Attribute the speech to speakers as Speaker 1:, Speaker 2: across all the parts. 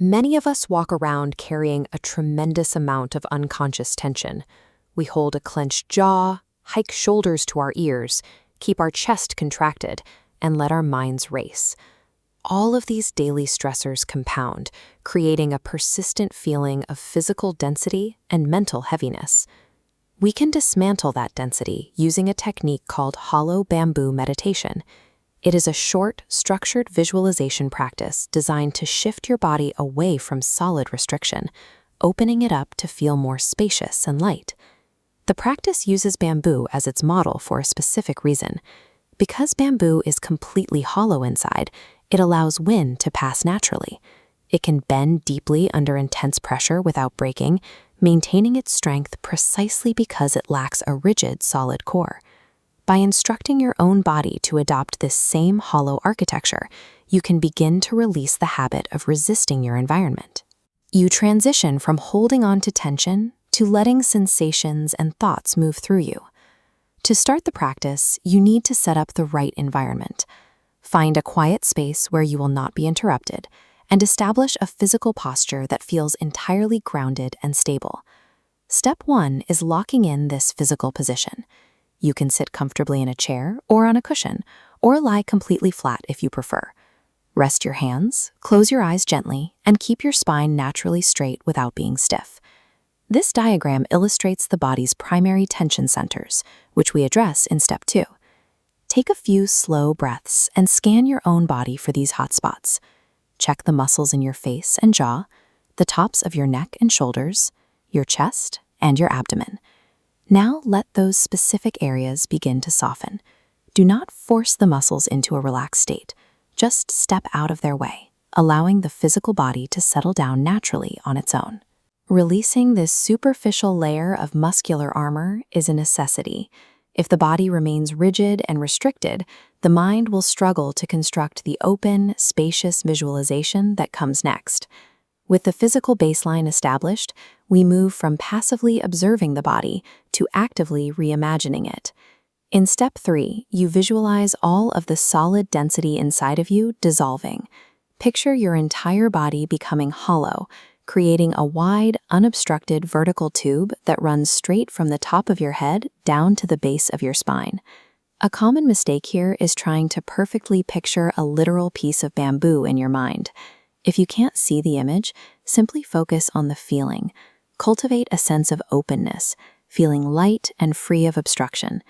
Speaker 1: Many of us walk around carrying a tremendous amount of unconscious tension. We hold a clenched jaw, hike shoulders to our ears, keep our chest contracted, and let our minds race. All of these daily stressors compound, creating a persistent feeling of physical density and mental heaviness. We can dismantle that density using a technique called hollow bamboo meditation. It is a short, structured visualization practice designed to shift your body away from solid restriction, opening it up to feel more spacious and light. The practice uses bamboo as its model for a specific reason. Because bamboo is completely hollow inside, it allows wind to pass naturally. It can bend deeply under intense pressure without breaking, maintaining its strength precisely because it lacks a rigid, solid core. By instructing your own body to adopt this same hollow architecture, you can begin to release the habit of resisting your environment. You transition from holding on to tension to letting sensations and thoughts move through you. To start the practice, you need to set up the right environment. Find a quiet space where you will not be interrupted, and establish a physical posture that feels entirely grounded and stable. Step 1 is locking in this physical position. You can sit comfortably in a chair or on a cushion, or lie completely flat if you prefer. Rest your hands, close your eyes gently, and keep your spine naturally straight without being stiff. This diagram illustrates the body's primary tension centers, which we address in Step 2. Take a few slow breaths and scan your own body for these hot spots. Check the muscles in your face and jaw, the tops of your neck and shoulders, your chest, and your abdomen. Now let those specific areas begin to soften. Do not force the muscles into a relaxed state. Just step out of their way, allowing the physical body to settle down naturally on its own. Releasing this superficial layer of muscular armor is a necessity. If the body remains rigid and restricted, the mind will struggle to construct the open, spacious visualization that comes next. With the physical baseline established, we move from passively observing the body to actively reimagining it. In Step 3, you visualize all of the solid density inside of you dissolving. Picture your entire body becoming hollow, creating a wide, unobstructed vertical tube that runs straight from the top of your head down to the base of your spine. A common mistake here is trying to perfectly picture a literal piece of bamboo in your mind. If you can't see the image, simply focus on the feeling. Cultivate a sense of openness, feeling light and free of obstruction.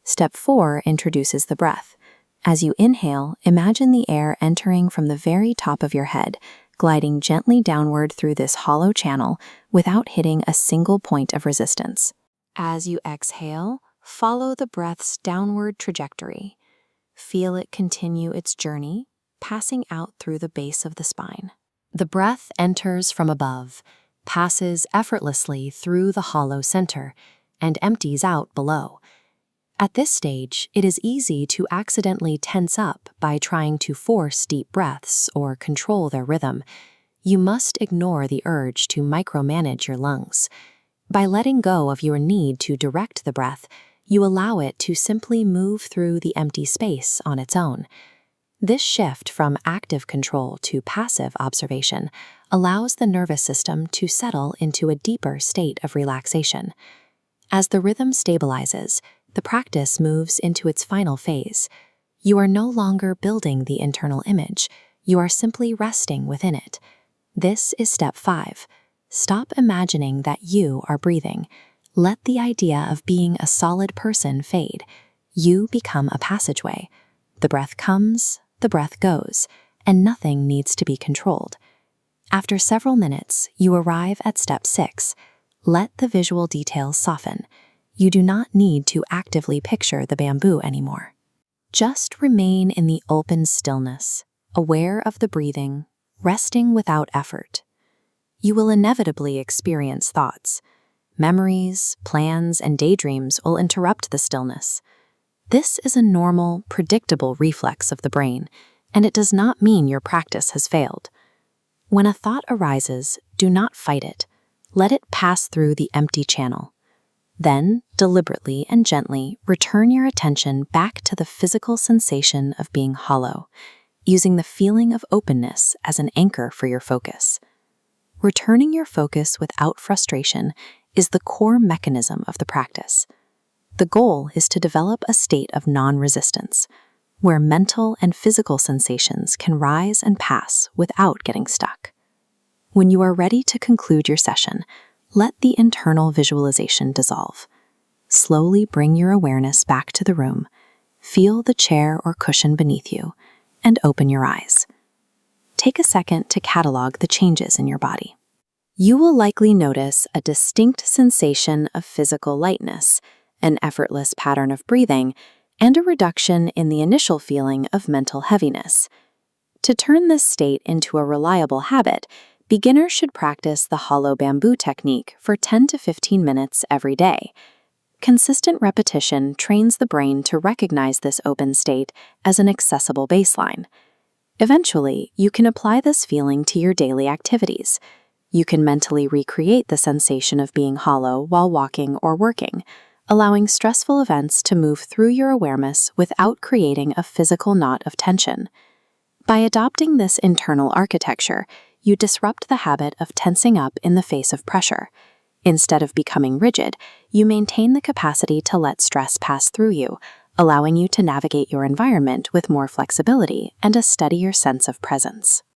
Speaker 1: Step 4 introduces the breath. As you inhale, imagine the air entering from the very top of your head, gliding gently downward through this hollow channel without hitting a single point of resistance. As you exhale, follow the breath's downward trajectory. Feel it continue its journey, passing out through the base of the spine. The breath enters from above, passes effortlessly through the hollow center, and empties out below. At this stage, it is easy to accidentally tense up by trying to force deep breaths or control their rhythm. You must ignore the urge to micromanage your lungs. By letting go of your need to direct the breath, you allow it to simply move through the empty space on its own. This shift from active control to passive observation allows the nervous system to settle into a deeper state of relaxation. As the rhythm stabilizes, the practice moves into its final phase. You are no longer building the internal image, you are simply resting within it. This is Step 5. Stop imagining that you are breathing. Let the idea of being a solid person fade. You become a passageway. The breath comes, the breath goes, and nothing needs to be controlled. After several minutes, you arrive at Step 6. Let the visual details soften. You do not need to actively picture the bamboo anymore. Just remain in the open stillness, aware of the breathing, resting without effort. You will inevitably experience thoughts. Memories, plans, and daydreams will interrupt the stillness. This is a normal, predictable reflex of the brain, and it does not mean your practice has failed. When a thought arises, do not fight it. Let it pass through the empty channel. Then, deliberately and gently, return your attention back to the physical sensation of being hollow, using the feeling of openness as an anchor for your focus. Returning your focus without frustration is the core mechanism of the practice. The goal is to develop a state of non-resistance, where mental and physical sensations can rise and pass without getting stuck. When you are ready to conclude your session, let the internal visualization dissolve. Slowly bring your awareness back to the room, feel the chair or cushion beneath you, and open your eyes. Take a second to catalog the changes in your body. You will likely notice a distinct sensation of physical lightness, an effortless pattern of breathing, and a reduction in the initial feeling of mental heaviness. To turn this state into a reliable habit, beginners should practice the hollow bamboo technique for 10 to 15 minutes every day. Consistent repetition trains the brain to recognize this open state as an accessible baseline. Eventually, you can apply this feeling to your daily activities. You can mentally recreate the sensation of being hollow while walking or working, allowing stressful events to move through your awareness without creating a physical knot of tension. By adopting this internal architecture, you disrupt the habit of tensing up in the face of pressure. Instead of becoming rigid, you maintain the capacity to let stress pass through you, allowing you to navigate your environment with more flexibility and a steadier sense of presence.